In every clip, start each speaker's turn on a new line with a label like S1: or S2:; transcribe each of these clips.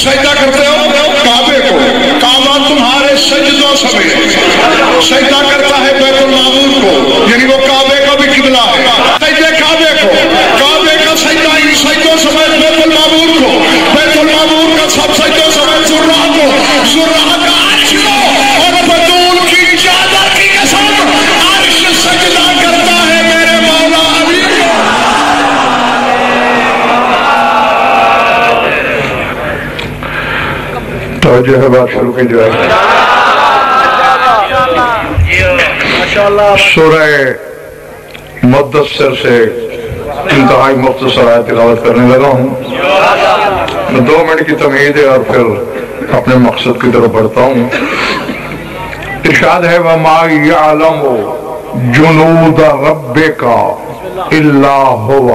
S1: سجدہ کرتے ہو کعبے کو، کعبہ تمہارے سجدوں سمیت سجدہ کرتا ہے بیت المعمور کو، یعنی وہ کعبے کا بھی قبلہ ہے۔ سجدے کعبے کو، کعبے کا سجدہ ان سجدوں سمیت بیت المعمور کو، بیت المعمور کا سب سجدوں سمیت زرہ کو، زرہ کا عرش کو، اور بطول کی چادر کی قسم عرش سجدہ کرتا ہے میرے مولا علی۔
S2: توجہ ہے، بات شروع کی جائے۔ سورہ مدثر سے انتہائی مختصر آیت تلاوت کرنے لگا ہوں۔ میں 2 منٹ کی تمہید ہے اور پھر اپنے مقصد کی طرف بڑھتا ہوں۔ ارشاد ہے وَمَا يَعْلَمُ جُنُودَ رَبِّكَ إِلَّا هُوَ،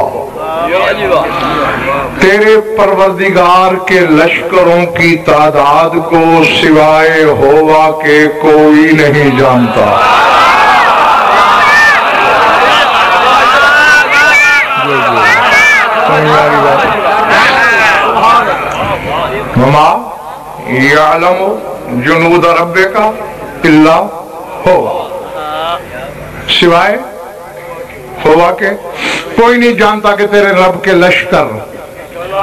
S2: تیرے پروردگار کے لشکروں کی تعداد کو سوائے ہوا کے کوئی نہیں جانتا۔ وَمَا يَعْلَمُ جُنُودَ رَبِّكَ إِلَّا هُوَ، سوائے ہوا کے کوئی نہیں جانتا کہ تیرے رب کے لشکر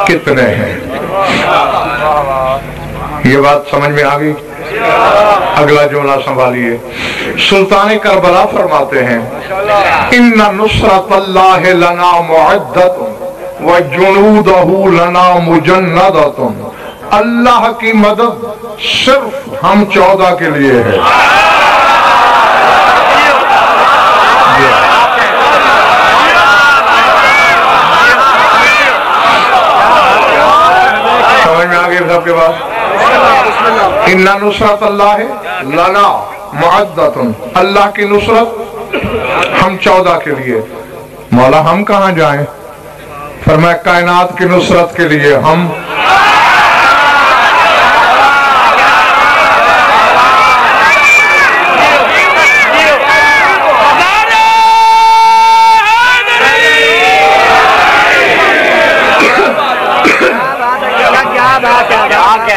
S2: کتنے ہیں۔ یہ بات سمجھ میں آگئی؟ اگلا جملہ سنبھالیے۔ سلطان کربلا فرماتے ہیں ان نصرت اللہ لنا معدت وجنودہ لنا مجندت، اللہ کی مدد صرف ہم 14 کے لیے ہے۔ سمجھ میں آگے سب کے بعد ان نصرت اللہ لنا معدت، اللہ کی نصرت ہم 14 کے لیے۔ مولا ہم کہاں جائیں؟ فرمایا کائنات کی نصرت کے لیے ہم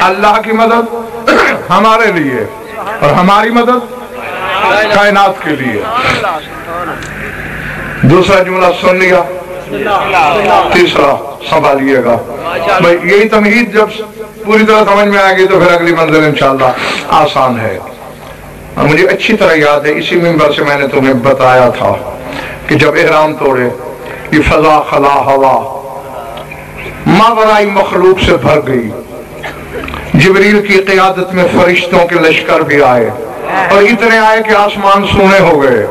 S2: اللہ کی مدد ہمارے لیے اور ہماری مدد کائنات کے لیے۔ دوسرا جملہ سن لیا، تیسرا سنبھالیے گا۔ بھائی یہی تمہید جب پوری طرح سمجھ میں آئے گی تو پھر اگلی منزل انشاءاللہ آسان ہے۔ اور مجھے اچھی طرح یاد ہے اسی منبر سے میں نے تمہیں بتایا تھا کہ جب احرام توڑے یہ فضا خلا ہوا ماورائی مخلوق سے بھر گئی، جبریل کی قیادت میں فرشتوں کے لشکر بھی آئے اور اتنے آئے کہ آسمان سونے ہو گئے۔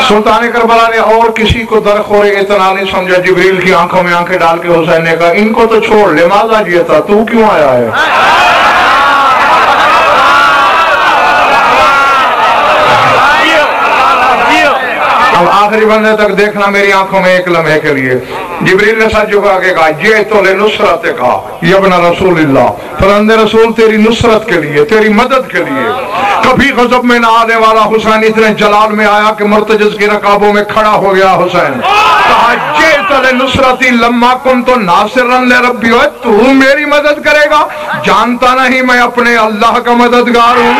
S2: سلطان کربلا نے اور کسی کو درخور اتنا نہیں سمجھا، جبریل کی آنکھوں میں آنکھیں ڈال کے حسین نے کہا ان کو تو چھوڑ لے، ماذا جیتا تو کیوں آیا ہے؟ اب آخری بندے تک دیکھنا میری آنکھوں میں ایک لمحے کے لیے۔ جبریل نے سر جھکا کے کہا جئتو لنصرت کا یا ابن رسول اللہ، فرزند رسول تیری نصرت کے لیے، تیری مدد کے لیے۔ کبھی غضب میں نہ آنے والا حسین اتنے جلال میں آیا کہ مرتجز کی رکابوں میں کھڑا ہو گیا حسین۔ کہا جئتو لنصرتی لما کنت ناصرا لربی، تو میری مدد کرے گا؟ جانتا نہیں میں اپنے اللہ کا مددگار ہوں۔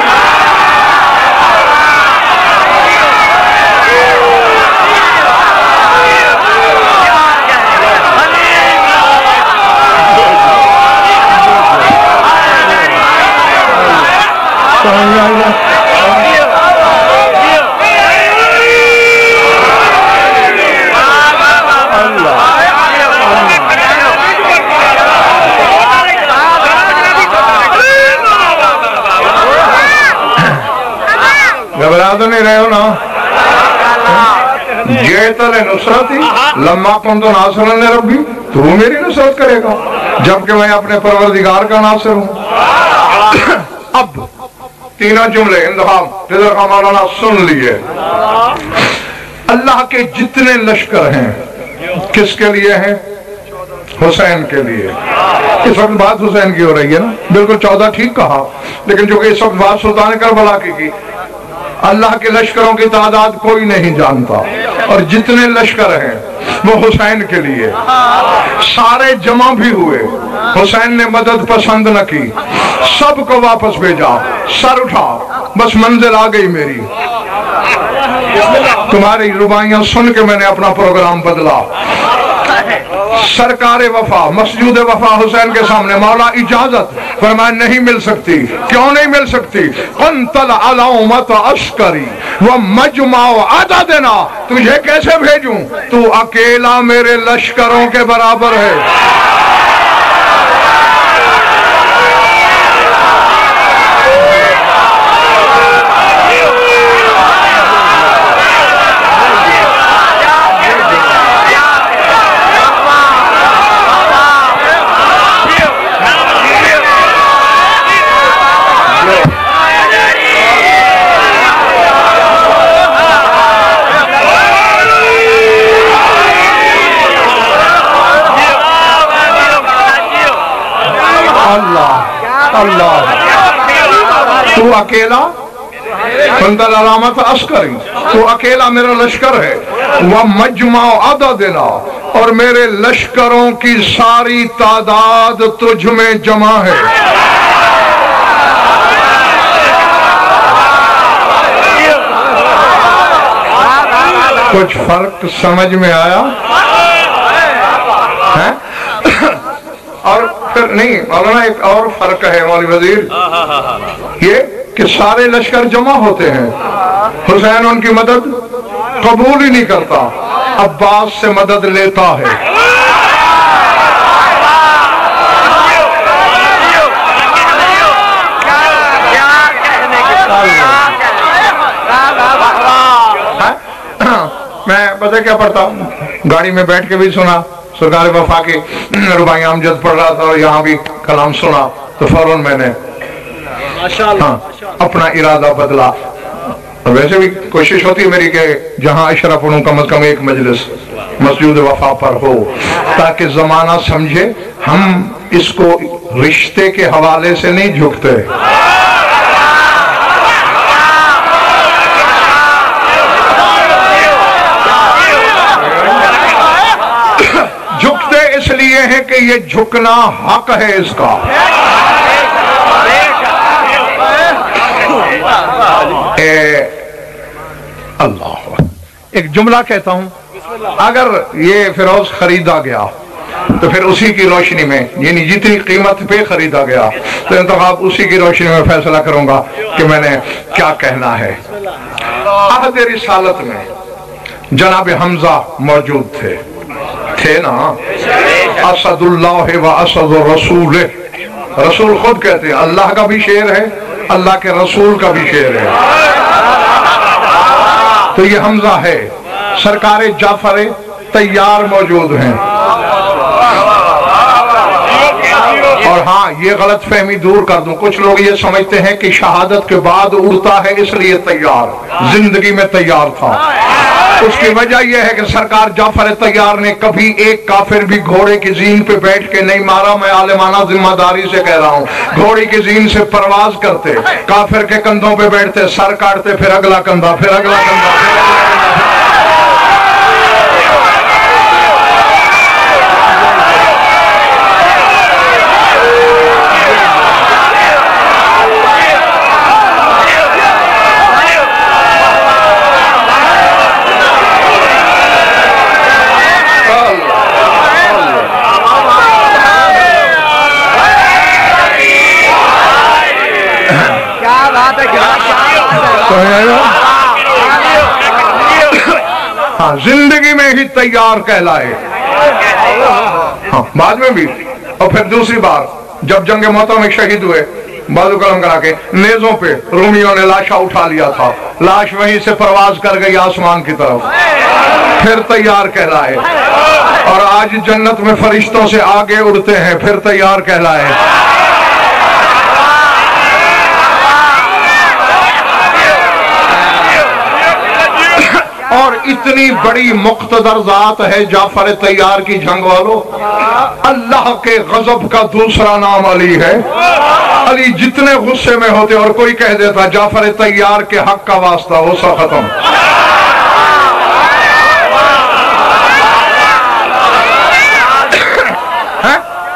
S2: گھبرا تو نہیں رہے ہو نا؟ جئتو لنصرتی لما کنت ناصرا لربی، تو میری نصرت کرے گا جبکہ میں اپنے پروردگار کا ناصر ہوں۔ اب تینوں جملے انتخاب رضا کا مولانا سن لیے۔ اللہ کے جتنے لشکر ہیں کس کے لیے ہیں؟ حسین کے لیے۔ اس وقت بات حسین کی ہو رہی ہے نا، بالکل 14 ٹھیک کہا، لیکن جو کہ اس وقت بات سلطان کربلا کی اللہ کے لشکروں کی تعداد کوئی نہیں جانتا، اور جتنے لشکر ہیں وہ حسین کے لیے سارے جمع بھی ہوئے. حسین نے مدد پسند نہ کی, سب کو واپس بھیجا. سر اٹھا, بس منزل آ گئی میری. تمہاری ربائیاں سن کے میں نے اپنا پروگرام بدلا. سرکار وفا مسجود وفا حسین کے سامنے, مولا اجازت, فرمایا نہیں مل سکتی. کیوں نہیں مل سکتی؟ قنتل علامت عسکری و مجمع عددنا, تجھے کیسے بھیجوں؟ تو اکیلا میرے لشکروں کے برابر ہے. اللہ, تو اکیلا قنتل علامت عسکری, تو اکیلا میرا لشکر ہے. وَمَجْمَعُ عَدَدِنَا, اور میرے لشکروں کی ساری تعداد تجھ میں جمع ہے. کچھ فرق سمجھ میں آیا ہے؟ اور پھر نہیں مولانا, ایک اور فرق ہے مولوی وزیر, یہ کہ سارے لشکر جمع ہوتے ہیں, حسین ان کی مدد قبول ہی نہیں کرتا, عباس سے مدد لیتا ہے. میں پتہ کیا پڑھتا ہوں, گاڑی میں بیٹھ کے بھی سنا, سرکار وفا کی رباعیاں امجد پڑھ رہا تھا اور یہاں بھی کلام سنا, تو فوراً میں نے اپنا ارادہ بدلا. ویسے بھی کوشش ہوتی ہے میری کہ جہاں اشرا پڑھوں کم از کم ایک مجلس مسجد وفا پر ہو, تاکہ زمانہ سمجھے ہم اس کو رشتے کے حوالے سے نہیں جھکتے. جھکتے اس لیے ہے کہ یہ جھکنا حق ہے اس کا. اللہ, ایک جملہ کہتا ہوں, اگر یہ فیروز خریدا گیا تو پھر اسی کی روشنی میں, یعنی جتنی قیمت پہ خریدا گیا, تو انتخاب اسی کی روشنی میں فیصلہ کروں گا کہ میں نے کیا کہنا ہے. عہد رسالت میں جناب حمزہ موجود تھے نا, اسد اللہ و اسد رسول, رسول خود کہتے ہیں اللہ کا بھی شعر ہے, اللہ کے رسول کا بھی شعر ہے. تو یہ حمزہ ہے. سرکار جعفر طیار موجود ہیں. اور ہاں, یہ غلط فہمی دور کر دوں, کچھ لوگ یہ سمجھتے ہیں کہ شہادت کے بعد اڑتا ہے اس لیے تیار, زندگی میں تیار تھا. اس کی وجہ یہ ہے کہ سرکار جعفر طیار نے کبھی ایک کافر بھی گھوڑے کی زین پہ بیٹھ کے نہیں مارا. میں عالمانہ ذمہ داری سے کہہ رہا ہوں, گھوڑے کی زین سے پرواز کرتے, کافر کے کندھوں پہ بیٹھتے, سر کاٹتے, پھر اگلا کندھا, پھر اگلا کندھا, پھر اگلا کندھا. ہاں, زندگی میں ہی تیار کہلائے. ہاں, بعد میں بھی. اور پھر دوسری بار جب جنگ موتا میں شہید ہوئے, بازو قلم کرا کے نیزوں پہ رومیوں نے لاشا اٹھا لیا تھا, لاش وہیں سے پرواز کر گئی آسمان کی طرف, پھر تیار کہلائے. اور آج جنت میں فرشتوں سے آگے اڑتے ہیں, پھر تیار کہلائے. اور اتنی بڑی مقتدر ذات ہے جعفر طیار کی, جنگ والوں, اللہ کے غضب کا دوسرا نام علی ہے. علی جتنے غصے میں ہوتے اور کوئی کہہ دیتا جعفر طیار کے حق کا واسطہ, غصہ ختم.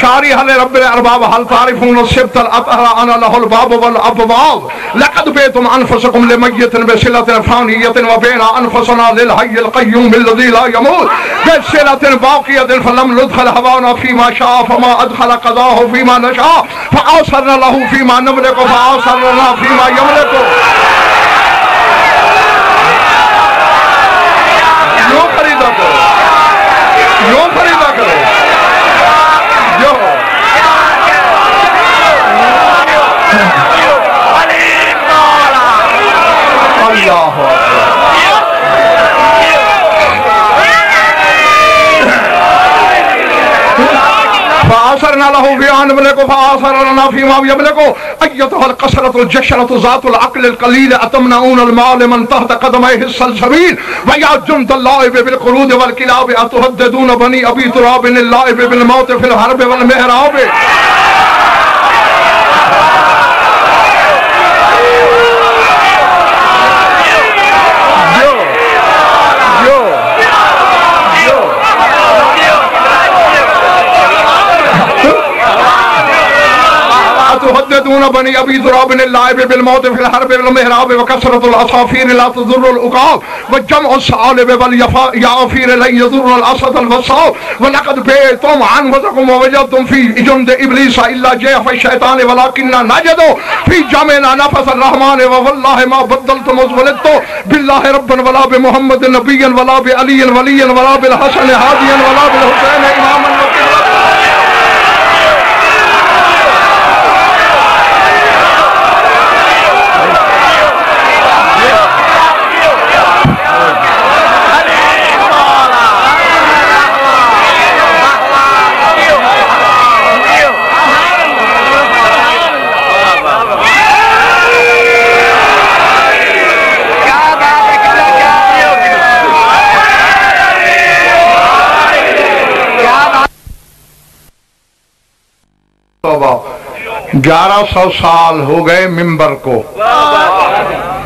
S2: شارح لرب الارباب هل تعرفون السبت الاطهر انا له الباب والابواب لقد بيتم انفسكم لميت بصلة فانية وبين انفسنا للحي القيوم الذي لا يموت بصلة باقية فلم ندخل هوانا فيما شاء فما ادخل قضاه فيما نشاء فآثرنا له فيما نملك فآثرنا فيما يملك. یوں خریدا کرو، یوں خریدا کرو، جو اللہ فآثرنا له فيما نملك فآثرنا فيما يملك أيتها القسرة الجشرة ذات العقل القليل أتمنعون المال من تحت قدميه السلسبيل ويا جند اللائب بالقرود والكلاب أتهددون بني أبي تراب اللائب بالموت في الحرب والمهراب. تهددون بني أبي ذراب اللائب بالموت في الحرب والمهراب وكثرة العصافير لا تضر العقاب وجمع الثعالب واليعافير لن يضر الأسد الوصاب ولقد بيتم أنفسكم ووجدتم في جند إبليس إلا جيف الشيطان ولكننا نجدوا في جمعنا نفس الرحمن ووالله ما بدلت مزولدت بالله ربا ولا بمحمد نبيا ولا بعلي وليا ولا بالحسن هاديا ولا بالحسين إماما وقبلة. گیارہ سو سال ہو گئے ممبر کو،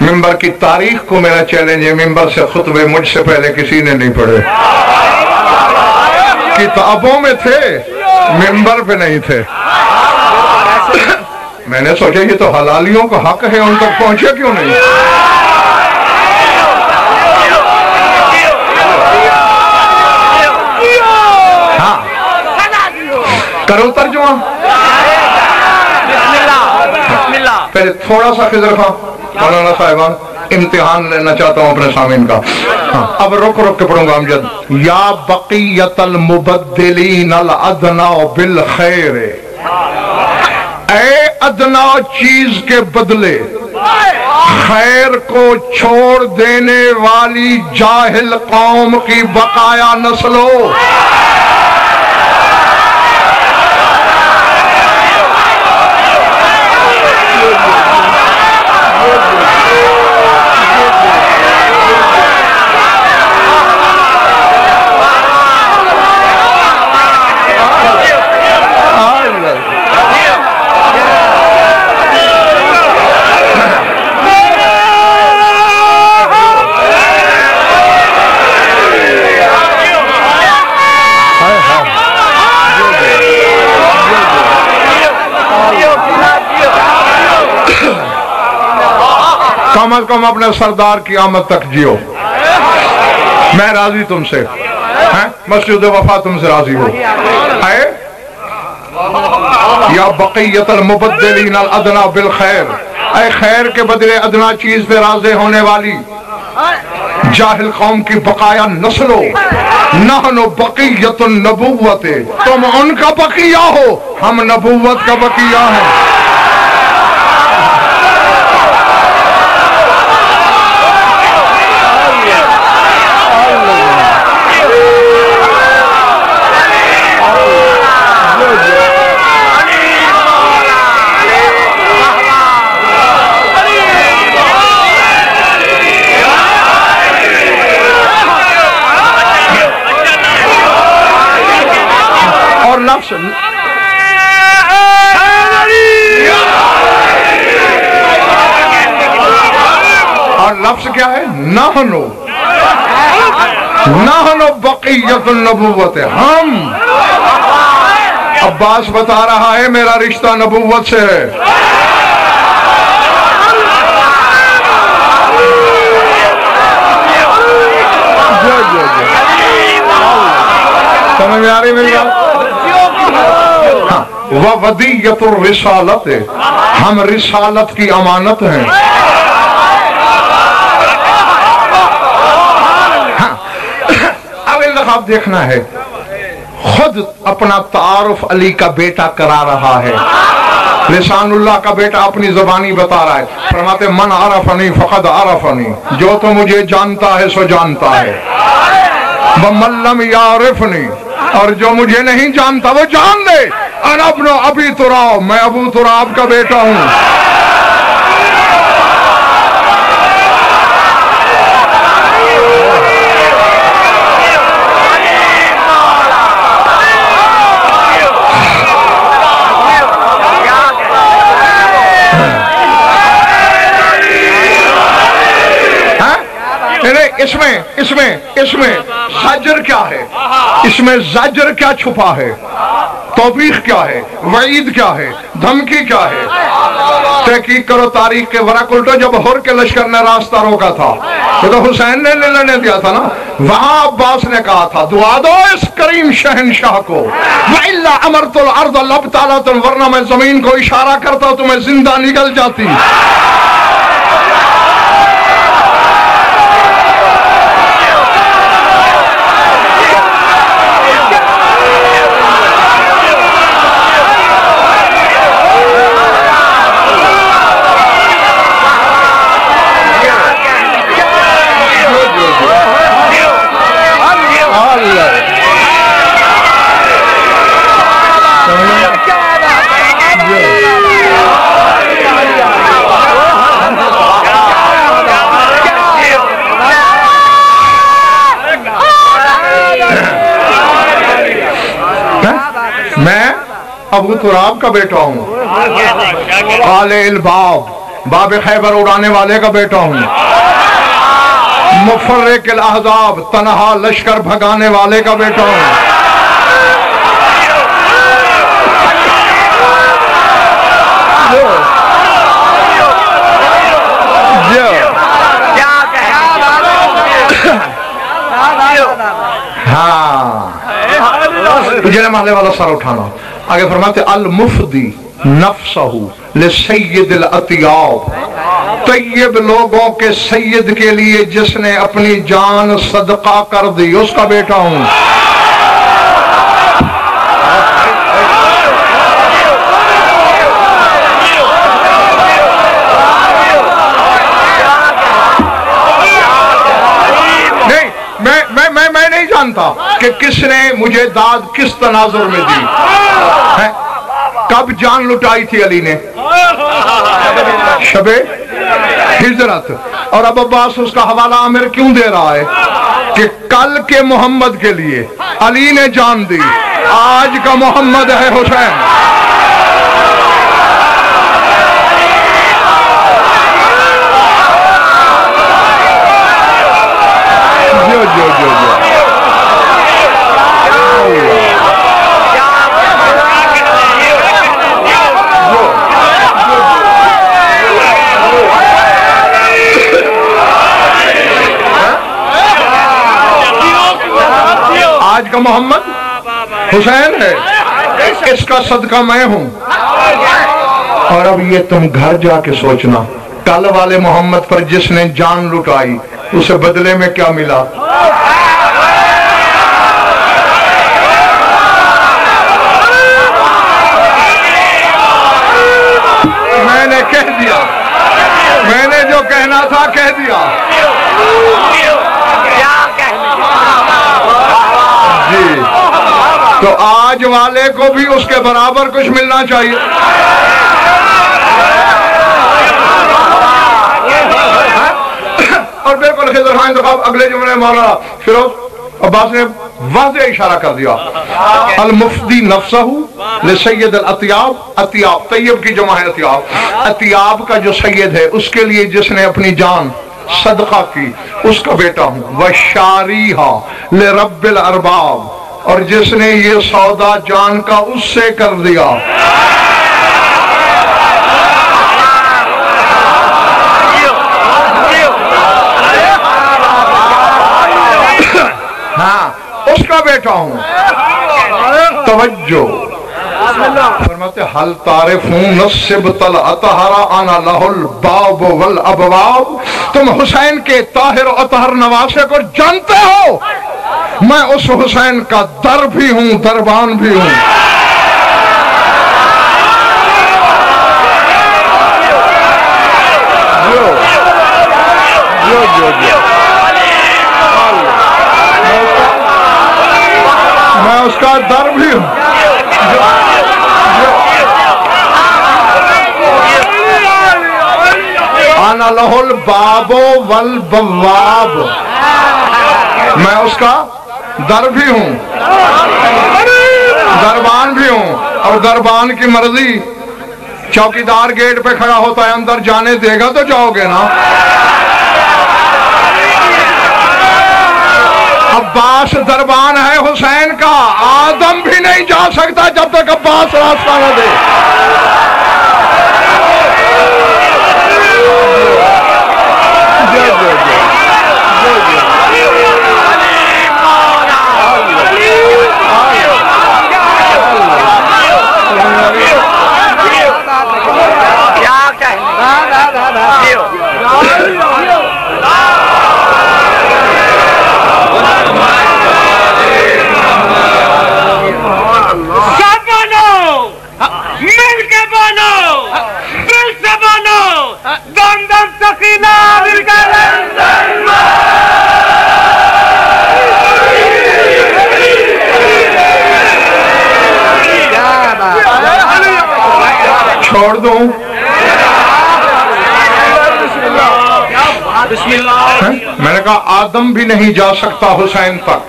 S2: ممبر کی تاریخ کو میرا چیلنج ہے، ممبر سے خطبے مجھ سے پہلے کسی نے نہیں پڑھے، کتابوں میں تھے ممبر پہ نہیں تھے. میں نے سوچا یہ تو حلالیوں کا حق ہے، ان تک پہنچے کیوں نہیں؟ ہاں کرو ترجمہ. پہلے تھوڑا سا خضر خان مولانا صاحبان امتحان لینا چاہتا ہوں اپنے سامعین کا. اب رک کے پڑھوں گا امجد. یا بقیت المبدلین الادنا بالخیر، اے ادنا چیز کے بدلے خیر کو چھوڑ دینے والی جاہل قوم کی بقایا نسلوں. کم از کم اپنے سردار کی آمد تک جیو. میں راضی تم سے، مسجد وفا تم سے راضی ہو. یا بقیت المبدلین الادنا بالخیر، اے خیر کے بدلے ادنا چیز پہ راضی ہونے والی جاہل قوم کی بقایا نسلو. نحن بقیت النبوت، تم ان کا بقیہ ہو، ہم نبوت کا بقیہ ہیں. اور لفظ کیا ہے؟ نحنو بقیت النبوت، ہم عباس بتا رہا ہے میرا رشتہ نبوت سے ہے. سمجھ میں آ رہی میری بات؟ وَوَدِيَّةُ الرِّسَالَةِ، ہم رسالت کی امانت ہیں. اب انتخاب دیکھنا ہے. خود اپنا تعارف علی کا بیٹا کرا رہا ہے. لسان اللہ کا بیٹا اپنی زبانی بتا رہا ہے. فرماتے من عرفنی فقد عرفنی، جو تو مجھے جانتا ہے سو جانتا ہے. وَمَن لَّمْ يَعْرِفْنِي، اور جو مجھے نہیں جانتا وہ جان لے. انا ابن ابی تراب، میں ابو تراب کا بیٹا ہوں. اس میں زجر کیا ہے؟ اس میں زجر کیا چھپا ہے؟ توبیخ کیا ہے؟ وعید کیا ہے؟ دھمکی کیا ہے؟ تحقیق کرو تاریخ کے ورق الٹو. جب ہر کے لشکر نے راستہ روکا تھا یہ تو حسین نے لڑنے دیا تھا نا. وہاں عباس نے کہا تھا دعا دو اس کریم شہنشاہ کو. وَإِلَّا أَمَرْتُ الْأَرْضَ لَابْتَلَتْ، ورنہ میں زمین کو اشارہ کرتا تمہیں زندہ نکل جاتی. میں ابو تراب کا بیٹا ہوں. قال الباب، باب خیبر اڑانے والے کا بیٹا ہوں. مفرق الاحزاب، تنہا لشکر بھگانے والے کا بیٹا ہوں. جنہیں محلے والا سر اٹھانا. آگے فرماتے المفدی نفسہ لسید الاطیاب، طیب لوگوں کے سید کے لیے جس نے اپنی جان صدقہ کر دی اس کا بیٹا ہوں. میں نہیں جانتا کہ کس نے مجھے داد کس تناظر میں دی. کب جان لٹائی تھی علی نے؟ شب ہجرت. اور اب عباس اس کا حوالہ عامر کیوں دے رہا ہے کہ کل کے محمد کے لیے علی نے جان دی، آج کا محمد ہے حسین. آج کا محمد حسین ہے، اس کا صدقہ میں ہوں. اور اب یہ تم گھر جا کے سوچنا کل والے محمد پر جس نے جان لٹائی اسے بدلے میں کیا ملا. میں نے کہہ دیا، میں نے جو کہنا تھا کہہ دیا. جی تو آج والے کو بھی اس کے برابر کچھ ملنا چاہیے. اور بالکل خضر خان انتخاب اگلے جملے مولانا فیروز عباس نے واضح اشارہ کر دیا. المفدی نفسہ لسید الاطیاب، اطیاب طیب کی جمع ہے اطیاب. اطیاب کا جو سید ہے اس کے لیے جس نے اپنی جان صدقہ کی اس کا بیٹا ہوں. وشاریہا لرب الارباب، اور جس نے یہ سودا جان کا اس سے کر دیا ہاں اس کا بیٹا ہوں. توجہ فرماتے حل تعرفون نصبت الاطہر انا لہ الباب والابواب. تم حسین کے طاہر و اطہر نواسے کو جانتے ہو؟ میں اس حسین کا در بھی ہوں، دربان بھی ہوں. میں اس کا در بھی ہوں. انا لہ الباب والبواب. میں اس کا در بھی ہوں، دربان بھی ہوں. اور دربان کی مرضی، چوکیدار گیٹ پہ کھڑا ہوتا ہے، اندر جانے دے گا تو جاؤ گے نا. عباس دربان ہے حسین کا، آدم بھی نہیں جا سکتا جب تک عباس راستہ نہ دے. چھوڑ دوں میں نے کہا آدم بھی نہیں جا سکتا حسین تک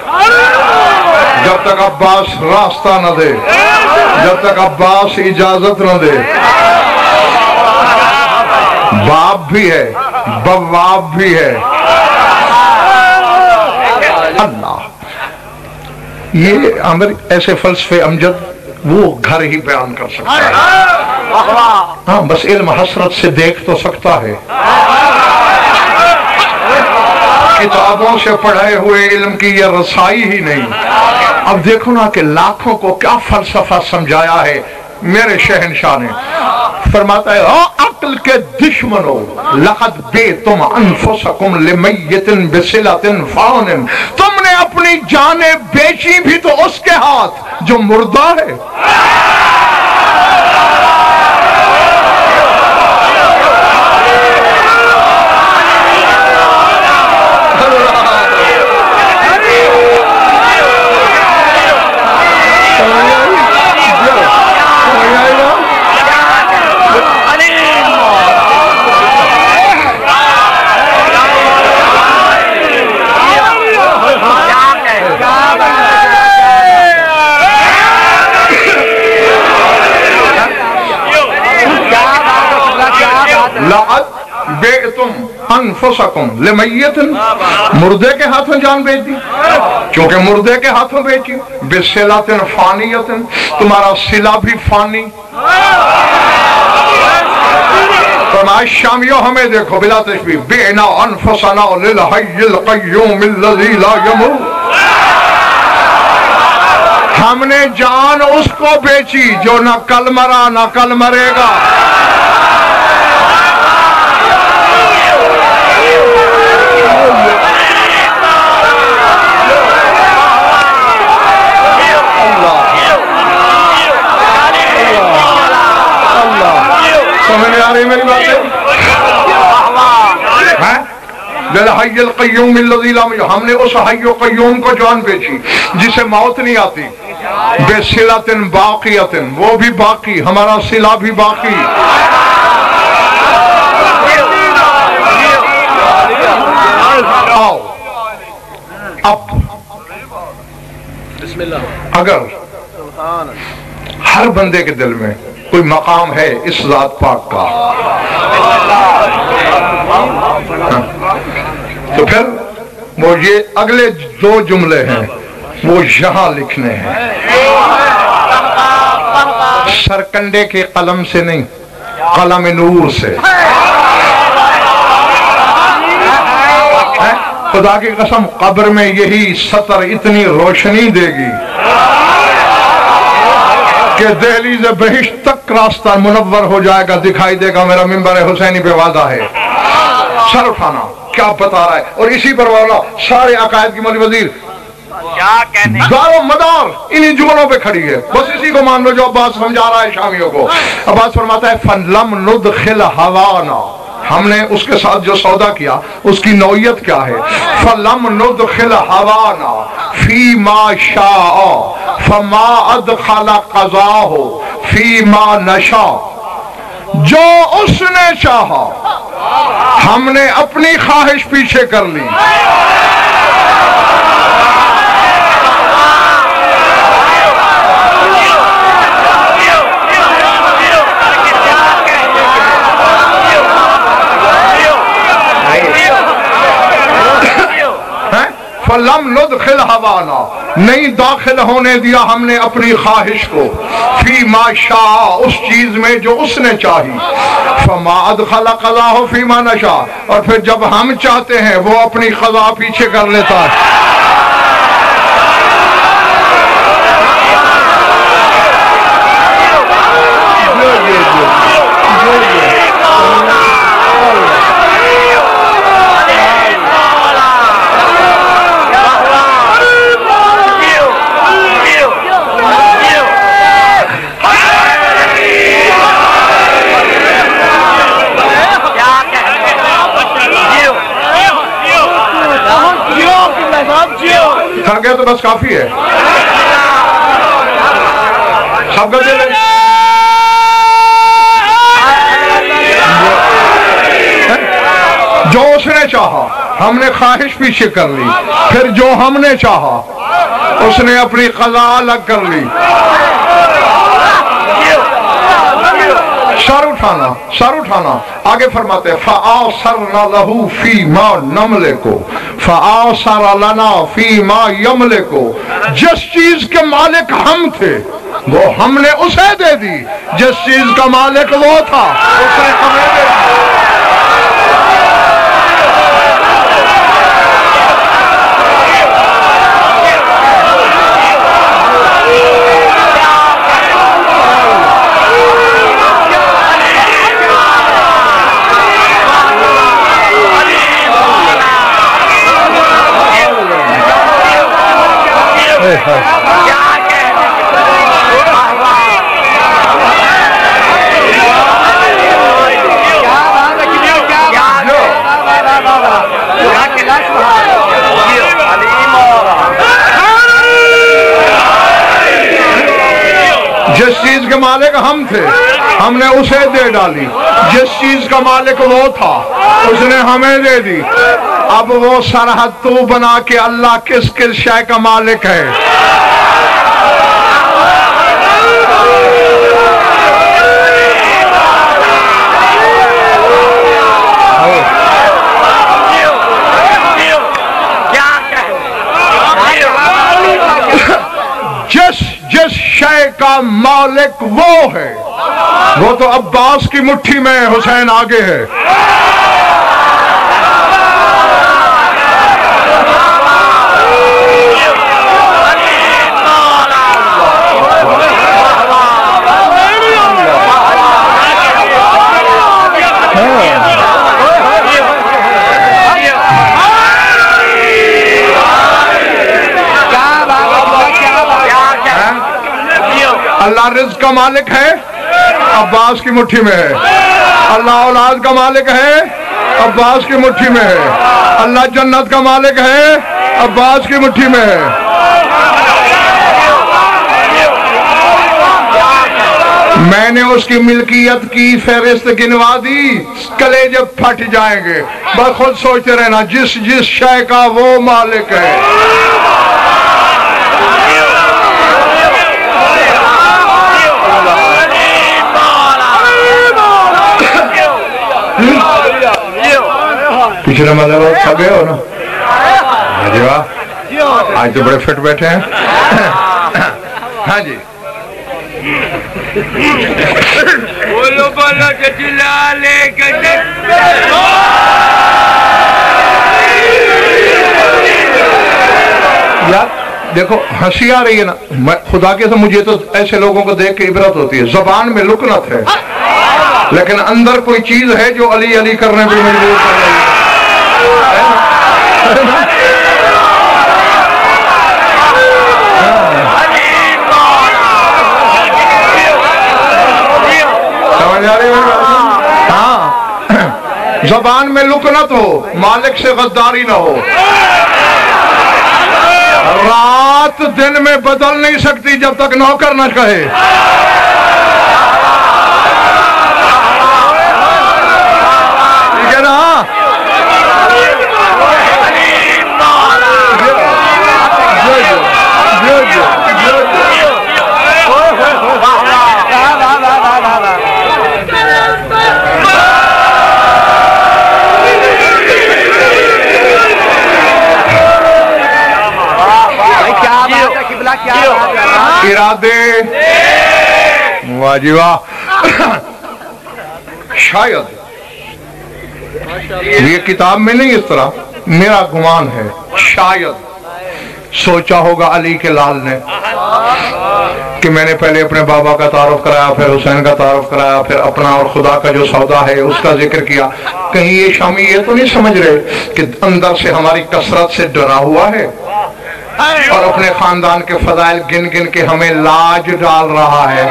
S2: جب تک عباس راستہ نہ دے، جب تک عباس اجازت نہ دے. باپ بھی ہے، بواب بھی ہے. اللہ یہ عمر ایسے فلسفے امجد وہ گھر ہی بیان کر سکتا ہے. ہاں بس علم حسرت سے دیکھ تو سکتا ہے، کتابوں سے پڑھے ہوئے علم کی یہ رسائی ہی نہیں. اب دیکھو نا کہ لاکھوں کو کیا فلسفہ سمجھایا ہے میرے شہنشاہ نے. فرماتا ہے او عقل کے دشمنوں لقد بیتم انفسکم لمیت بصلۃ فان. تم نے اپنی جانیں بیچی بھی تو اس کے ہاتھ جو مردہ ہے. بیعتم انفسکم لمیت. مردے کے ہاتھوں جان بیچ دی، کیونکہ مردے کے ہاتھوں بیچی. بصلۃ فانیۃ، تمہارا صلہ بھی فانی. فرمایا شامیوں ہمیں دیکھو بلا تشبیہ، بعنا انفسنا للحی القیوم الذی لا یموت. ہم نے جان اس کو بیچی جو نہ کل مرا نہ کل مرے گا. سمجھ آ رہی میری باتیں؟ للحی القیوم الذی لا یموت. ہم نے اس حی و قیوم کو جان بیچی جسے موت نہیں آتی. بصلۃ باقیۃ، وہ بھی باقی، ہمارا صلہ بھی باقی. آؤ اب اگر ہر بندے کے دل میں کوئی مقام ہے اس ذات پاک کا تو پھر وہ یہ اگلے دو جملے ہیں وہ یہاں لکھنے ہیں، سرکنڈے کے قلم سے نہیں، قلم نور سے۔ خدا کی قسم قبر میں یہی سطر اتنی روشنی دے گی کہ دہلیز بہشت تک راستہ منور ہو جائے گا، دکھائی دے گا۔ میرا منبر حسینی پہ وعدہ ہے، سر اٹھانا کیا بتا رہا ہے۔ اور اسی پر والا سارے عقائد کی مولوی وزیر دار و مدار انہی جملوں پہ کھڑی ہے، بس اسی کو مان لو جو عباس سمجھا رہا ہے شامیوں کو۔ عباس فرماتا ہے فَلَمْ نُدْخِلْ هَوَانَا، ہم نے اس کے ساتھ جو سودا کیا اس کی نوعیت کیا ہے؟ فَلَمْ نُدْخِلْ هَوَانَا فِي مَا شَاءَ فَمَا أَدْخَلَ قَضَاهُ فِي مَا نَشَاءَ، جو اس نے چاہا ہم نے اپنی خواہش پیچھے کر لی۔ فَلَمْ نُدْخِلْ هَوَانَا، نہیں داخل ہونے دیا ہم نے اپنی خواہش کو، فی ما شاء، اس چیز میں جو اس نے چاہی، فما ادخل قضاہ فی ما نشاء، اور پھر جب ہم چاہتے ہیں وہ اپنی قضا پیچھے کر لیتا ہے۔ تھک گئے تو بس کافی ہے، سب گزے لیں۔ جو اس نے چاہا ہم نے خواہش پیچھے کر لی، پھر جو ہم نے چاہا اس نے اپنی قضا الگ کر لی۔ سر اٹھانا، سر اٹھانا۔ آگے فرماتے ہیں فَآثَرْنَا لَهُ فِي مَا نَمْلِكُ فَآثَرَ لَنَا فِي مَا يَمْلِكُ، جس چیز کے مالک ہم تھے وہ ہم نے اسے دے دی، جس چیز کا مالک وہ تھا اس نے ہمیں دے دی۔ جس چیز کے مالک ہم تھے ہم نے اسے دے ڈالی، جس چیز کا مالک وہ تھا اس نے ہمیں دے دی۔ اب وہ سرحد تو بنا کے اللہ کس کس شے کا مالک ہے۔ جس شے کا مالک وہ ہے، وہ تو عباس کی مٹھی میں حسین آگے ہے۔ اللہ رزق کا مالک ہے، عباس کی مٹھی میں ہے۔ اللہ اولاد کا مالک ہے، عباس کی مٹھی میں ہے۔ اللہ جنت کا مالک ہے، عباس کی مٹھی میں ہے۔ میں نے اس کی ملکیت کی فہرست گنوا دی، کلیجے پھٹ جائیں گے۔ بس خود سوچتے رہنا، جس جس شے کا وہ مالک ہے۔ پچھلے مطلب تھک گئے ہو نا؟ آج تو بڑے فٹ بیٹھے ہیں. ہاں جی
S3: بولو بولو کہ جلالے کے
S2: یار دیکھو ہنسی آ رہی ہے نا, خدا کے سے مجھے تو ایسے لوگوں کو دیکھ کے عبرت ہوتی ہے. زبان میں لکنت ہے لیکن اندر کوئی چیز ہے جو علی علی کرنے پہ مجبور کر رہی ہے. سمجھ آ رہی ہے؟ ہاں, زبان میں لکنت ہو, مالک سے غداری نہ ہو. رات دن میں بدل نہیں سکتی جب تک نوکر نہ کہے. ٹھیک ہے نا؟ ارادے واہ جی واہ. شاید یہ کتاب میں نہیں اس طرح, میرا گمان ہے شاید سوچا ہوگا علی کے لال نے کہ میں نے پہلے اپنے بابا کا تعارف کرایا, پھر حسین کا تعارف کرایا, پھر اپنا اور خدا کا جو سودا ہے اس کا ذکر کیا. کہیں یہ شامی یہ تو نہیں سمجھ رہے کہ اندر سے ہماری کثرت سے ڈرا ہوا ہے اور اپنے خاندان کے فضائل گن گن کے ہمیں لاج ڈال رہا ہے.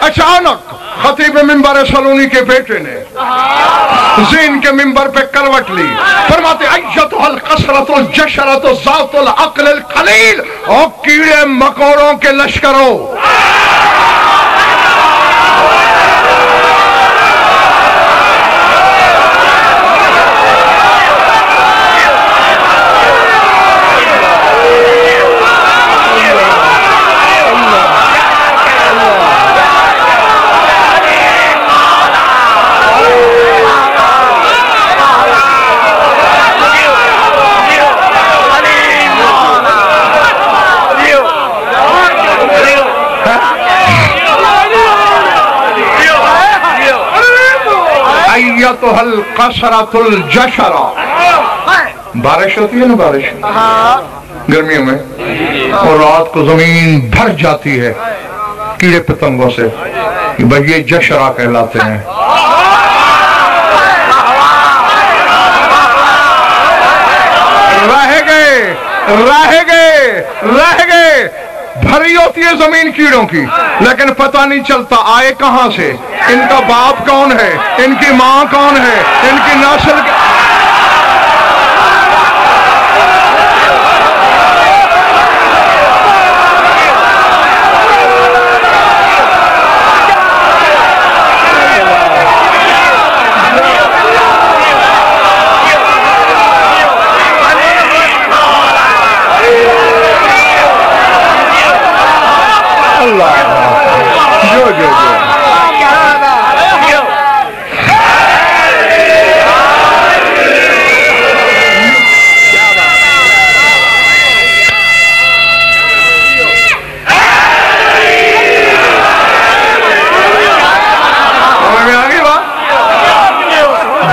S2: اچانک خطیب ممبر سلونی کے بیٹے نے زین کے ممبر پہ کروٹ لی, فرماتے ایتھا الکثرۃ الجشرۃ ذات العقل القلیل, اور کیڑے مکوڑوں کے لشکروں, ایتھا الکثرۃ الجشرۃ. بارش ہوتی ہے نا, بارش گرمیوں میں, اور رات کو زمین بھر جاتی ہے کیڑے پتنگوں سے, بھئی یہ جشرہ کہلاتے ہیں. رہ گئے بھری ہوتی ہے زمین کیڑوں کی, لیکن پتہ نہیں چلتا آئے کہاں سے, ان کا باپ کون ہے, ان کی ماں کون ہے, ان کی نسل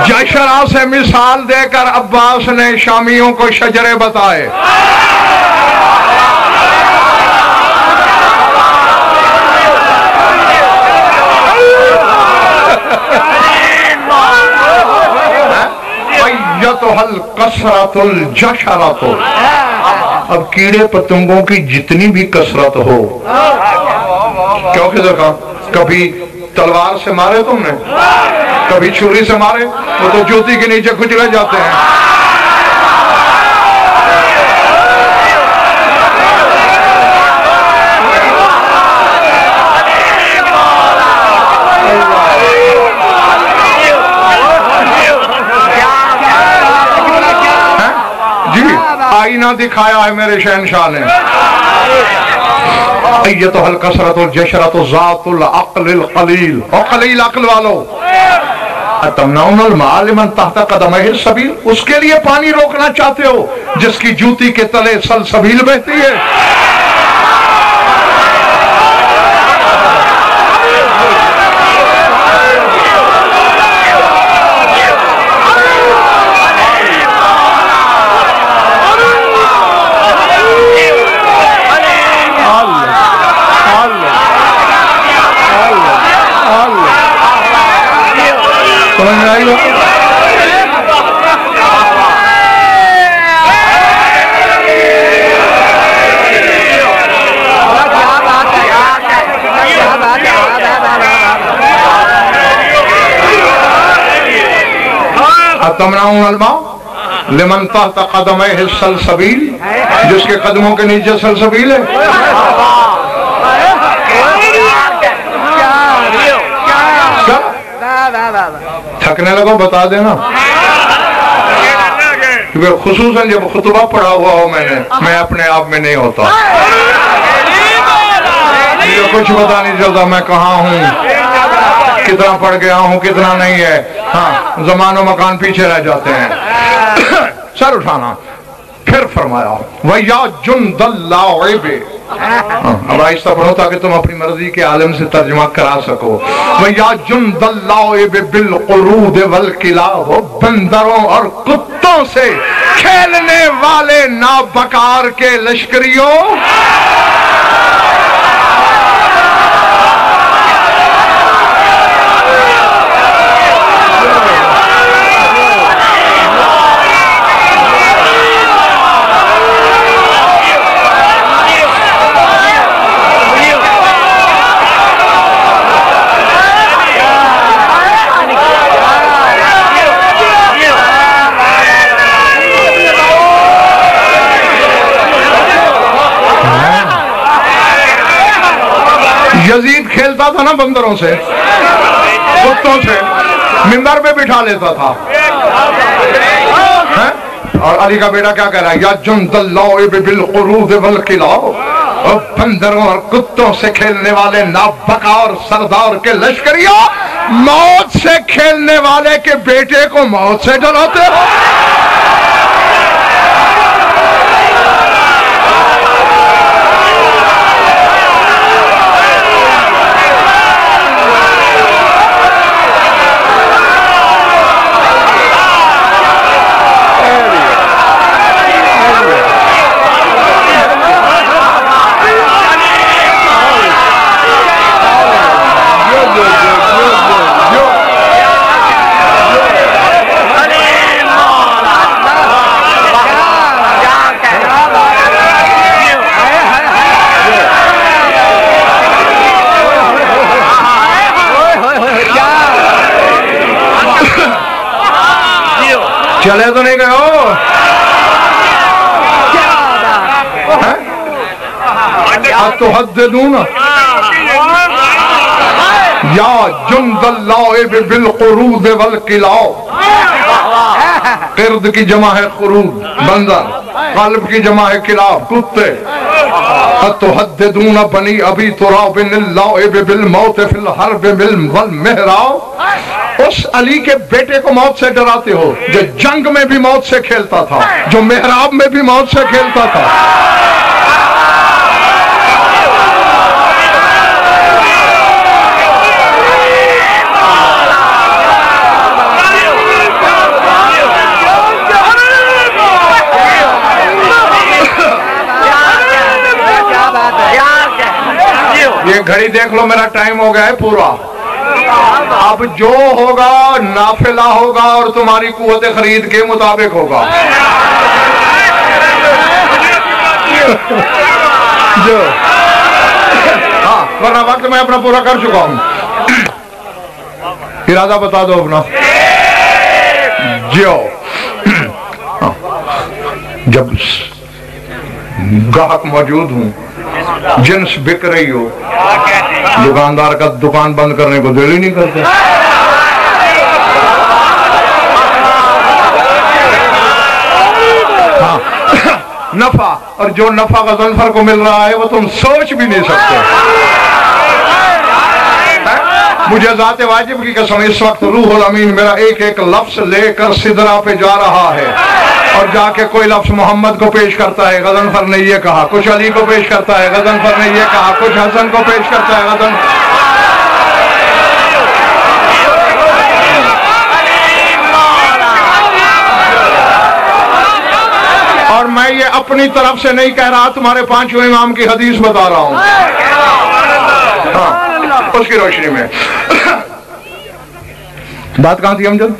S2: جشرہ سے مثال دے کر عباس نے شامیوں کو شجرے بتائے. ایتھا الکثرۃ الجشرۃ. اب کیڑے پتنگوں کی جتنی بھی کثرت ہو, کیونکہ دیکھا کبھی تلوار سے مارے تم نے, کبھی چھری سے مارے, وہ تو جوتی کے نیچے کچلے جاتے ہیں. جی آئینہ دکھایا ہے میرے شہنشاہ نے. ایتھا الکثرۃ الجشرۃ ذات العقل القلیل, اور قلیل عقل والو, تمنعون الماء لمن تحت قدمہ السبیل، اس کے لیے پانی روکنا چاہتے ہو جس کی جوتی کے تلے سلسبیل بہتی ہے؟ سمجھ میں آئی ہو؟ تمنعون الماء لمن تحت قدمہ السلسبیل، جس کے قدموں کے نیچے سلسبیل ہے۔ تھکنے لگو بتا دینا، کیونکہ خصوصاً جب خطبہ پڑھا ہوا ہو میں اپنے آپ میں نہیں ہوتا، مجھے کچھ پتا نہیں چلتا میں کہاں ہوں، کتنا پڑھ گیا ہوں کتنا نہیں ہے، ہاں زمان و مکان پیچھے رہ جاتے ہیں۔ سر اٹھانا، پھر فرمایا وَيَا جُنْدَ اللَّعِبِ، اب آہستہ پڑھو تاکہ تم اپنی مرضی کے عالم سے ترجمہ کرا سکو۔ وَيَا جُنْدَ اللَّعِبِ بِالْقُرُودِ وَالْقِلَابِ، بندروں اور کتوں سے کھیلنے والے نابکار کے لشکریوں، یزید کھیلتا تھا نا بندروں سے، کتوں سے، منبر پہ بٹھا لیتا تھا، اور علی کا بیٹا کیا کہہ رہا ہے؟ یا جند اللعب بالقرود والقلاب، اور بندروں اور کتوں سے کھیلنے والے نابکا اور سردار کے لشکریوں، موت سے کھیلنے والے کے بیٹے کو موت سے ڈراتے ہو۔ چلے تو نہیں گئے ہو؟ اتحددون یا جند اللعب بالقرود والقلاب، قرد کی جمع ہے قرود بندر، قلب کی جمع ہے قلاب کتے۔ اتحددون بنی ابی تراب اللعب بالموت فی الحرب والمحراب، اس علی کے بیٹے کو موت سے ڈراتے ہو جو جنگ میں بھی موت سے کھیلتا تھا، جو محراب میں بھی موت سے کھیلتا تھا۔ یہ گھڑی دیکھ لو، میرا ٹائم ہو گیا ہے پورا، اب جو ہوگا نافلہ ہوگا اور تمہاری قوت خرید کے مطابق ہوگا۔ جو ہاں ورنہ وقت میں اپنا پورا کر چکا ہوں، ارادہ بتا دو اپنا۔ جو جب گاہک موجود ہوں، جنس بک رہی ہو، دکاندار کا دکان بند کرنے کو دل ہی نہیں کرتے۔ ہاں نفع، اور جو نفع غضنفر کو مل رہا ہے وہ تم سوچ بھی نہیں سکتے۔ مجھے ذات واجب کی قسم اس وقت روح الامین میرا ایک ایک لفظ لے کر سدرہ پہ جا رہا ہے، اور جا کے کوئی لفظ محمد کو پیش کرتا ہے، غضنفر نے یہ کہا، کچھ علی کو پیش کرتا ہے، غضنفر نے یہ کہا، کچھ حسن کو پیش کرتا ہے، اور میں یہ اپنی طرف سے نہیں کہہ رہا، تمہارے پانچوں امام کی حدیث بتا رہا ہوں، ہاں اس کی روشنی میں بات کہاں تھی امجد؟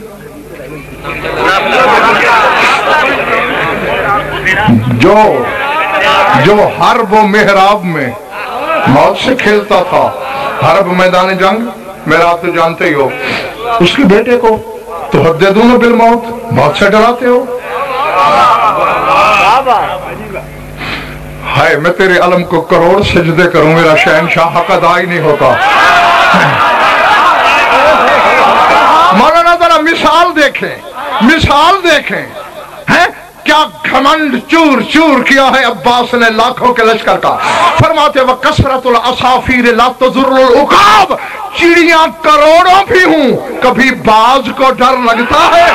S2: جو حرب و محراب میں موت سے کھیلتا تھا، حرب میدان جنگ میرا آپ تو جانتے ہی ہو، اس کے بیٹے کو تحددون بالموت، موت سے ڈراتے ہو۔ ہائے میں تیرے علم کو کروڑ سجدے کروں، میرا شہنشاہ حق ادا ہی نہیں ہوتا۔ مولانا ذرا مثال دیکھیں، مثال دیکھیں، ہیں کیا گھمنڈ چور چور کیا ہے عباس نے لاکھوں کے لشکر کا۔ فرماتے وہ کثرت العصافیر لا تضر العقاب، چڑیاں کروڑوں بھی ہوں کبھی باز کو ڈر لگتا ہے۔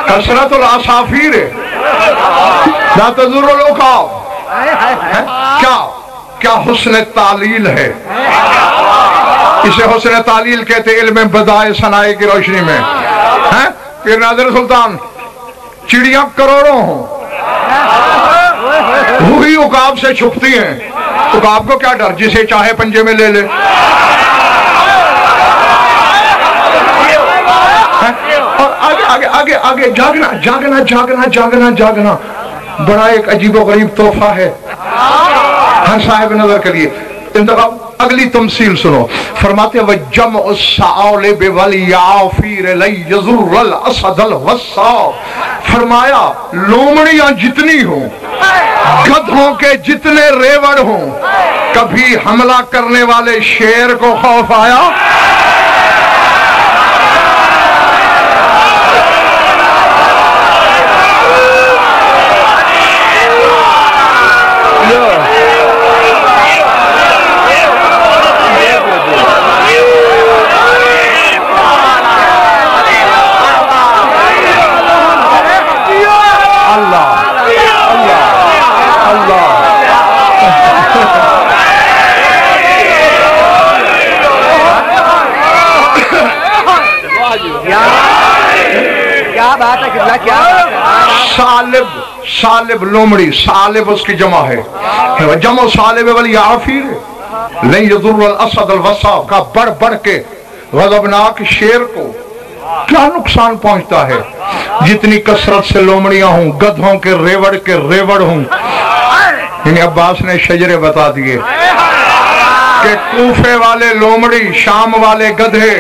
S2: کثرت العصافیر لا تضر العقاب، کیا حسن تعلیل ہے، اسے حسن تعلیل کہتے علم بدائے ثنائے کی روشنی میں۔ پھر ناظر سلطان چڑیاں کروڑوں ہوں، وہی عقاب سے چھپتی ہیں، عقاب کو کیا ڈر، جسے چاہے پنجے میں لے لے۔ اور آگے آگے آگے جاگنا جاگنا جاگنا جاگنا جاگنا بڑا ایک عجیب و غریب تحفہ ہے ہر صاحب نظر کے لیے۔ انتخاب اگلی تمثیل سنو، فرماتے وَجَمْعُ الثَّعَالِبِ وَالْيَعَافِيرِ لَن يَضُرَّ الْأَسَدَ الْوَصَّاءَ، فرمایا لومڑیاں جتنی ہوں، گدھوں کے جتنے ریوڑ ہوں، کبھی حملہ کرنے والے شیر کو خوف آیا؟ سالب لومڑی، سالب اس کی جمع ہے، جمع سالب والیعافیر لن یضر الاسد الوصا، کا بڑھ بڑھ کے غضبناک شیر کو کیا نقصان پہنچتا ہے، جتنی کثرت سے لومڑیاں ہوں، گدھوں کے ریوڑ ہوں۔ یعنی عباس نے شجرے بتا دیے کہ کوفے والے لومڑی، شام والے گدھے،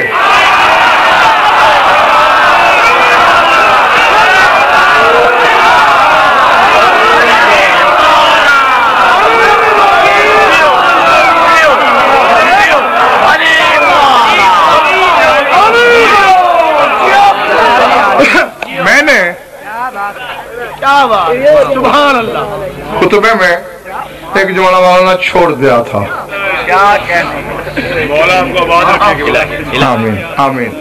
S3: سبحان اللہ
S2: خطبے میں ایک جملہ مولانا چھوڑ دیا تھا، آمین آمین،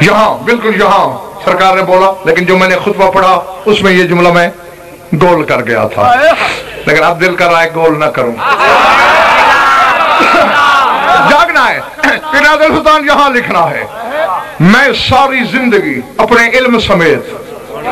S2: یہاں بالکل یہاں سرکار نے بولا، لیکن جو میں نے خطبہ پڑھا اس میں یہ جملہ میں گول کر گیا تھا، لیکن اب دل کر رہا ہے گول نہ کروں، جاگنا ہے۔ پھر ناظر سلطان یہاں لکھنا ہے، میں ساری زندگی اپنے علم سمیت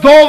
S2: 2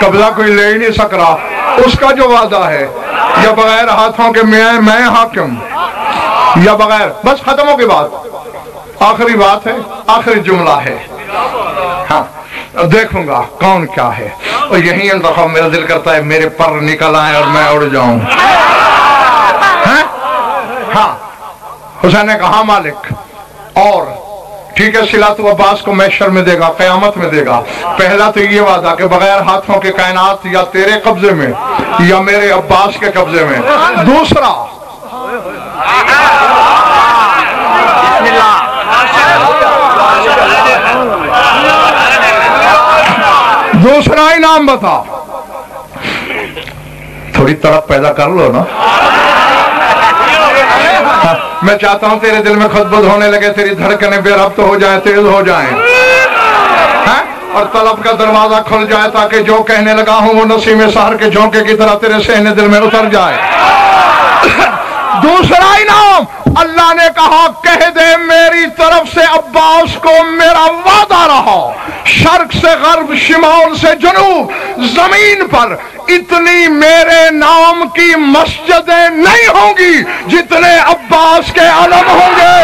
S2: قبضہ کوئی لے ہی نہیں سک رہا. اس کا جو وعدہ ہے یا بغیر ہاتھوں کے میں حاکم یا بغیر، بس ختم ہو گئی بات. آخری بات ہے، آخری جملہ ہے. ہاں دیکھوں گا کون کیا ہے، اور یہی انتخاب میرا دل کرتا ہے میرے پر نکل آئیں اور میں اڑ جاؤں. ہاں حسین نے کہا مالک، اور ٹھیک ہے صلات و عباس کو محشر میں دے گا، قیامت میں دے گا. پہلا تو یہ وعدہ کہ بغیر ہاتھوں کے کائنات یا تیرے قبضے میں یا میرے عباس کے قبضے میں. دوسرا انعام بتا. تھوڑی تڑپ پیدا کر لو نا. میں چاہتا ہوں تیرے دل میں خود بدھ ہونے لگے، تیری دھڑکنیں بے ربط ہو جائیں، تیز ہو جائیں، اور طلب کا دروازہ کھل جائے تاکہ جو کہنے لگا ہوں وہ نسیم سحر کے جھونکے کی طرح تیرے سہنے دل میں اتر جائے. دوسرا انعام اللہ نے کہا کہہ دے میری طرف سے عباس کو میرا وعدہ رہا، شرق سے غرب، شمال سے جنوب، زمین پر اتنی میرے نام کی مسجدیں نہیں ہوں گی جتنے عباس کے علم ہوں گے.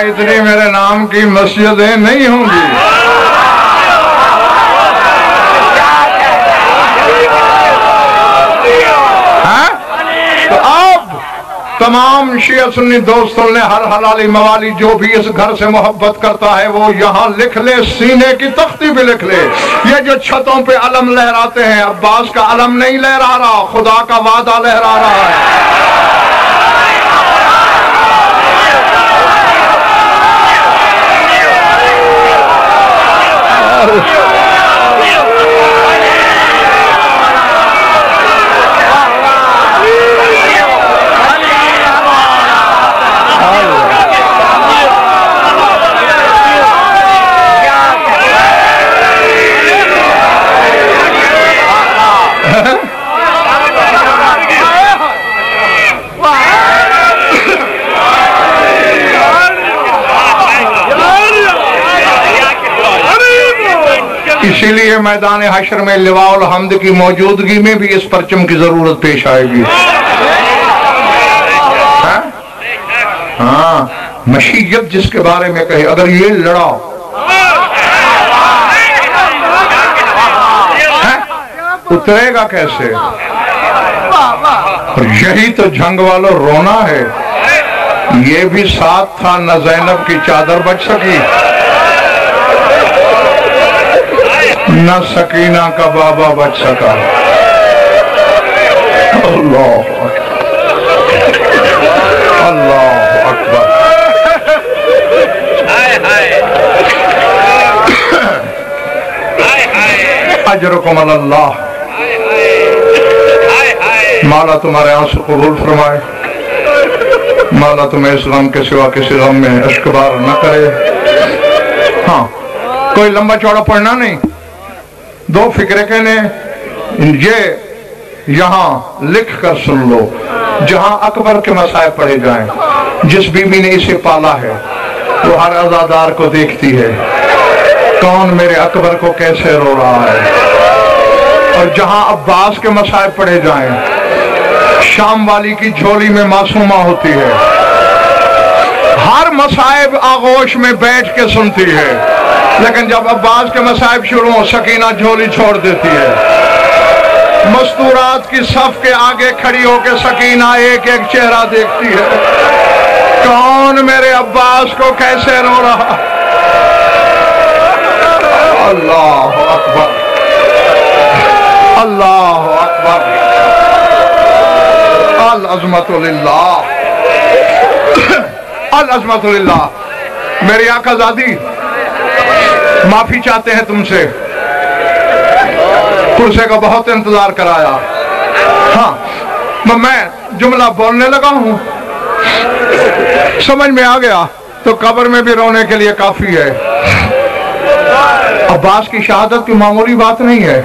S2: اتنی میرے نام کی مسجدیں نہیں ہوں گی. تو اب تمام شیعہ سنی دوستوں نے ہر حلالی موالی جو بھی اس گھر سے محبت کرتا ہے وہ یہاں لکھ لے، سینے کی تختی بھی لکھ لے. یہ جو چھتوں پہ علم لہراتے ہیں عباس کا علم نہیں لہرا رہا، خدا کا وعدہ لہرا رہا ہے. اسی لیے میدان حشر میں لواء الحمد کی موجودگی میں بھی اس پرچم کی ضرورت پیش آئے گی. ہاں مشیت جس کے بارے میں کہے، اگر یہ لڑا اترے گا کیسے؟ اور یہی تو جنگ والوں رونا ہے. یہ بھی ساتھ تھا، نہ زینب کی چادر بچ سکی، نہ سکینہ کا بابا بچ سکا. اللہ اللہ اکبر. اجرکم اللہ، مولا تمہارے آنسو قبول فرمائے، مولا تمہیں اس غم کے سوا کسی غم میں اشک بار نہ کرے. ہاں کوئی لمبا چوڑا پڑھنا نہیں، 2 فکرے کہنے یہ یہاں لکھ کر سن لو، جہاں اکبر کے مسائل پڑھے جائیں، جس بیوی نے اسے پالا ہے وہ ہر عزادار کو دیکھتی ہے کون میرے اکبر کو کیسے رو رہا ہے، اور جہاں عباس کے مسائل پڑھے جائیں، شام والی کی جھولی میں معصومہ ہوتی ہے، ہر مصائب آغوش میں بیٹھ کے سنتی ہے، لیکن جب عباس کے مصائب شروع ہو سکینہ جھولی چھوڑ دیتی ہے، مستورات کی صف کے آگے کھڑی ہو کے سکینہ ایک ایک چہرہ دیکھتی ہے کون میرے عباس کو کیسے رو رہا۔ اللہ اکبر، اللہ اکبر، العظمت للہ، العظمت للہ۔ میری آقا زادی معافی چاہتے ہیں تم سے، کرسے کا بہت انتظار کرایا۔ ہاں میں جملہ بولنے لگا ہوں، سمجھ میں آ گیا تو قبر میں بھی رونے کے لیے کافی ہے۔ عباس کی شہادت کی معمولی بات نہیں ہے۔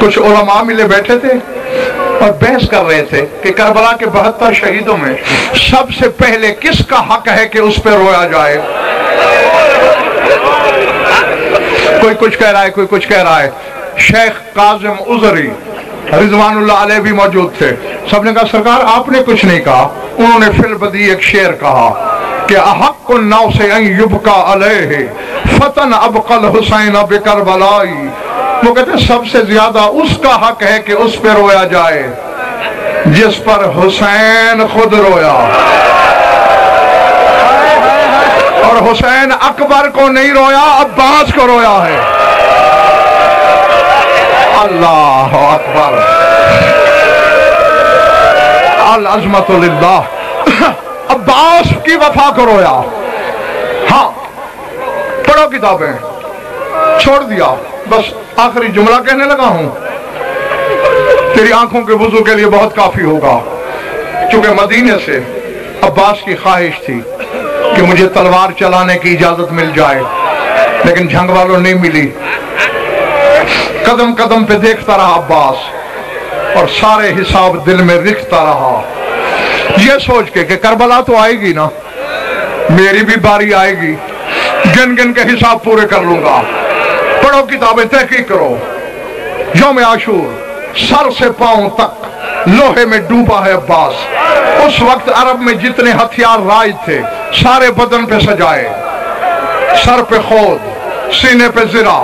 S2: کچھ علماء ملے بیٹھے تھے اور بحث کر رہے تھے کہ کربلا کے 72 شہیدوں میں سب سے پہلے کس کا حق ہے کہ اس پہ رویا جائے۔ کوئی کچھ کہہ رہا ہے، کوئی کچھ کہہ رہا ہے۔ شیخ کاظم عذری رضوان اللہ علیہ بھی موجود تھے، سب نے کہا سرکار آپ نے کچھ نہیں کہا۔ انہوں نے فی البدی ایک شعر کہا کہ احق الناس ان یبکا علیہ فتن ابقى الحسین بکربلائی۔ وہ کہتے ہیں سب سے زیادہ اس کا حق ہے کہ اس پہ رویا جائے جس پر حسین خود رویا، اور حسین اکبر کو نہیں رویا، عباس کو رویا ہے۔ اللہ اکبر، العظمت للہ۔ عباس کی وفا کو رویا۔ ہاں پڑھو کتابیں، چھوڑ دیا، بس آخری جملہ کہنے لگا ہوں، تیری آنکھوں کے وضو کے لیے بہت کافی ہوگا۔ چونکہ مدینے سے عباس کی خواہش تھی کہ مجھے تلوار چلانے کی اجازت مل جائے، لیکن جنگ والوں نہیں ملی۔ قدم قدم پہ دیکھتا رہا عباس، اور سارے حساب دل میں رکھتا رہا، یہ سوچ کے کہ کربلا تو آئے گی نا، میری بھی باری آئے گی، گن گن کے حساب پورے کر لوں گا۔ پڑھو کتابیں، تحقیق کرو۔ یوم عاشور سر سے پاؤں تک لوہے میں ڈوبا ہے عباس۔ اس وقت عرب میں جتنے ہتھیار رائج تھے سارے بدن پہ سجائے، سر پہ خود، سینے پہ زرہ،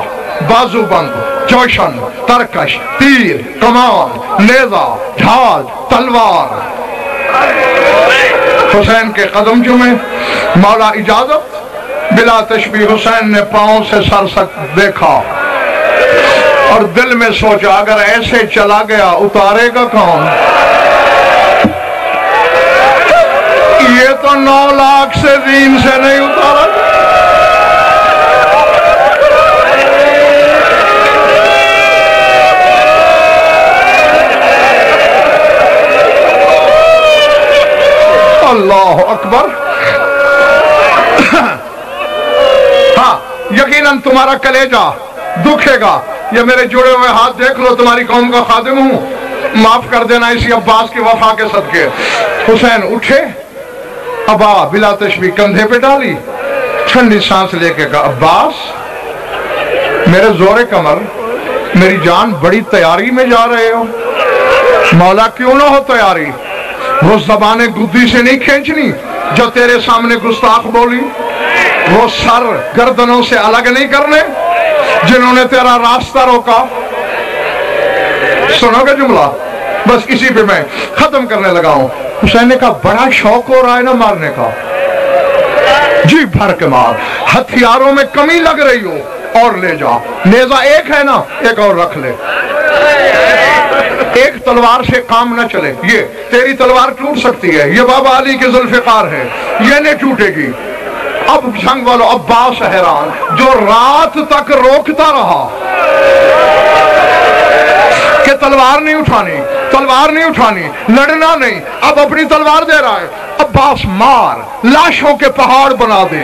S2: بازو بند، جوشن، ترکش، تیر، کمان، نیزہ، ڈھال، تلوار۔ حسین کے قدم چومے، مولا اجازت، بلا تشبیہ حسین نے پاؤں سے سر تک دیکھا اور دل میں سوچا اگر ایسے چلا گیا اتارے گا کون؟ یہ تو 9 لاکھ سے دین سے نہیں اتارا۔ اللہ اکبر۔ ہاں یقیناً تمہارا کلیجہ دکھے گا، یہ میرے جڑے ہوئے ہاتھ دیکھ لو، تمہاری قوم کا خادم ہوں، معاف کر دینا اسی عباس کی وفا کے صدقے۔ حسین اٹھے، ابا بلا تشبیہ کندھے پہ ڈالی، ٹھنڈی سانس لے کے کہا عباس میرے زور کمر، میری جان بڑی تیاری میں جا رہے ہو؟ مولا کیوں نہ ہو تیاری، وہ زبانیں گدی سے نہیں کھینچنی جو تیرے سامنے گستاخ بولی، وہ سر گردنوں سے الگ نہیں کرنے جنہوں نے تیرا راستہ روکا۔ سنو گے جملہ، بس اسی پہ میں ختم کرنے لگا ہوں۔ حسین نے کہا بڑا شوق ہو رہا ہے نا مارنے کا، جی بھر کے مار، ہتھیاروں میں کمی لگ رہی ہو اور لے جا، نیزہ ایک ہے نا ایک اور رکھ لے، ایک تلوار سے کام نہ چلے، یہ تیری تلوار ٹوٹ سکتی ہے، یہ بابا علی کے ذوالفقار ہے، یہ نہیں ٹوٹے گی۔ اب جنگ والوں عباس حیران جو رات تک روکتا رہا کہ تلوار نہیں اٹھانی، تلوار نہیں اٹھانی، لڑنا نہیں، اب اپنی تلوار دے رہا ہے، عباس مار، لاشوں کے پہاڑ بنا دے۔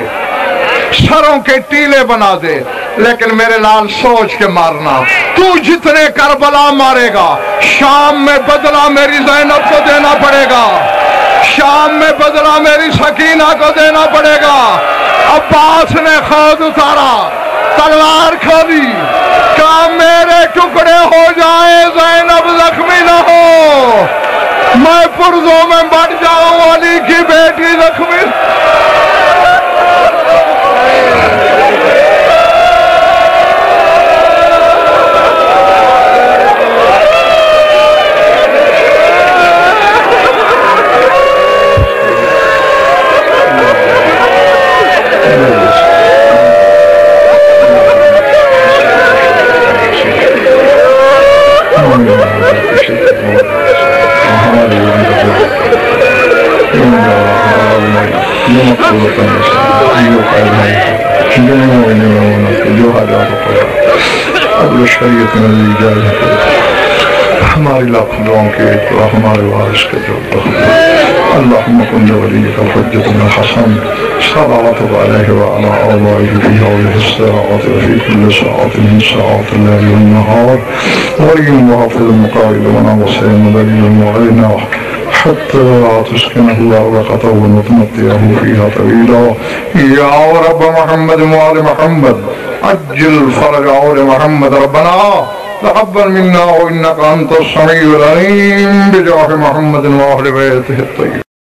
S2: سروں کے ٹیلے بنا دے، لیکن میرے لال سوچ کے مارنا، تو جتنے کربلا مارے گا شام میں بدلہ میری زینب کو دینا پڑے گا، شام میں بدلہ میری سکینہ کو دینا پڑے گا۔ عباس نے خود اتارا، تلوار کھولی، کہا میرے ٹکڑے ہو جائیں زینب زخمی نہ ہو، میں پرزوں میں بڑھ جاؤں علی کی بیٹی زخمی۔ اب شریعت میں اجازت ہے ہماری لاکھ دعاؤں کے دعا ہمارے وارث کے جو اللہم کن ولیک الحجۃ بن الحسن صلواتک علیہ وعلی آبائہ فی هذه الساعات وفی كل ساعة من ساعات الليل والنهار ولي وحافظ مقاعد وناصر دليل وعلينا حتى تسكنه أرضك وتمتعه فيها طويلا يا رب محمد وآل محمد عجل فرج آل محمد ربنا تقبل منا وإنك أنت السميع العليم بجاه محمد وأهل بيته الطيب.